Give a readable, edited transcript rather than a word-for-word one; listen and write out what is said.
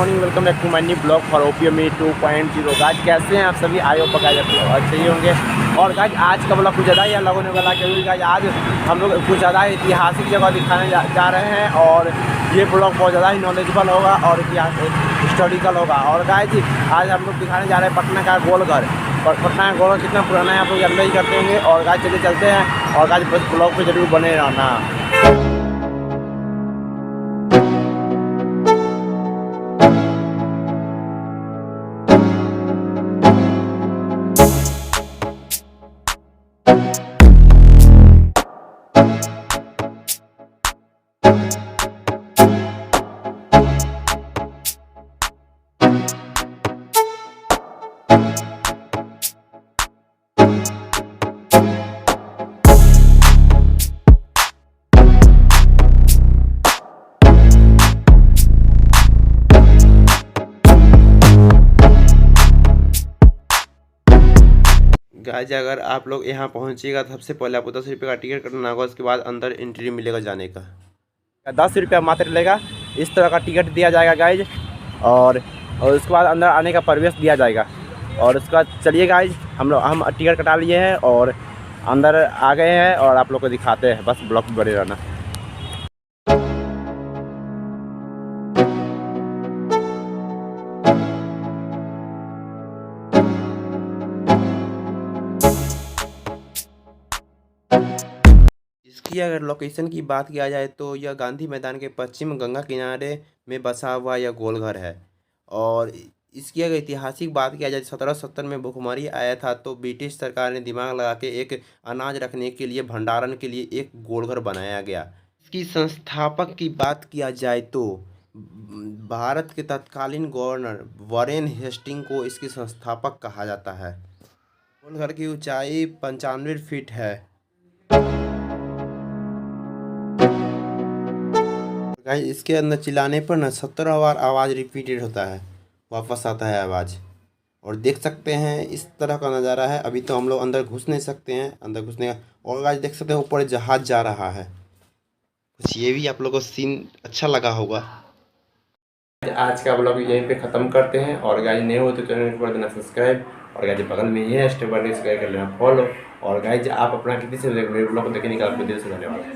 Morning, welcome back to my new blog for OPME 2.0। Guys कैसे हैं आप सभी? आयो पकाए जाते हो अच्छे ही होंगे। और गाइस आज का ब्लॉग कुछ ज़्यादा ही लोगों ने बोला क्योंकि गाइस आज हम लोग कुछ ज़्यादा ऐतिहासिक जगह दिखाने जा रहे हैं और ये ब्लॉग बहुत ज़्यादा ही नॉलेजेबल होगा और इतिहास हिस्टोरिकल होगा। और गाइस आज हम लोग दिखाने जा रहे हैं पटना का गोलघर। पटना का गोलघर कितना पुराना है आप लोग अंदर ही करते होंगे। और गाइस चलिए चलते हैं और गाइस बस ब्लॉग पर जरूर बने रहना। गाइस अगर आप लोग यहाँ पहुँचिएगा तो सबसे पहले आपको 10 रुपये का टिकट कटना होगा। उसके बाद अंदर एंट्री मिलेगा जाने का 10 रुपया मात्र लेगा। इस तरह का टिकट दिया जाएगा गाइज और उसके बाद अंदर आने का प्रवेश दिया जाएगा। और उसके बाद चलिए गाइज हम टिकट कटा लिए हैं और अंदर आ गए हैं और आप लोग को दिखाते हैं। बस ब्लॉक बने रहना। इसकी अगर लोकेशन की बात किया जाए तो यह गांधी मैदान के पश्चिम गंगा किनारे में बसा हुआ यह गोलघर है। और इसकी अगर ऐतिहासिक बात किया जाए 1770 में भुखमरी आया था तो ब्रिटिश सरकार ने दिमाग लगा के एक अनाज रखने के लिए भंडारण के लिए एक गोलघर बनाया गया। इसकी संस्थापक की बात किया जाए तो भारत के तत्कालीन गवर्नर वॉरेन हेस्टिंग को इसकी संस्थापक कहा जाता है। गोलघर की ऊंचाई 95 फीट है। गाइस इसके अंदर चिल्लाने पर ना 17 बार आवाज़ रिपीटेड होता है, वापस आता है आवाज़। और देख सकते हैं इस तरह का नज़ारा है। अभी तो हम लोग अंदर घुस नहीं सकते हैं, अंदर घुसने का। और गाइस देख सकते हैं ऊपर जहाज़ जा रहा है। कुछ ये भी आप लोगों को सीन अच्छा लगा होगा। आज का ब्लॉग यहीं पे ख़त्म करते हैं। और गाइस नए हो तो चैनल को कर देना सब्सक्राइब। और गाइस बगल में ये है स्टेप बाय स्टेप कर लेना फॉलो। और गाइस आप अपना किसी से मेरे ब्लॉग को देखने का आपको दिल से धन्यवाद।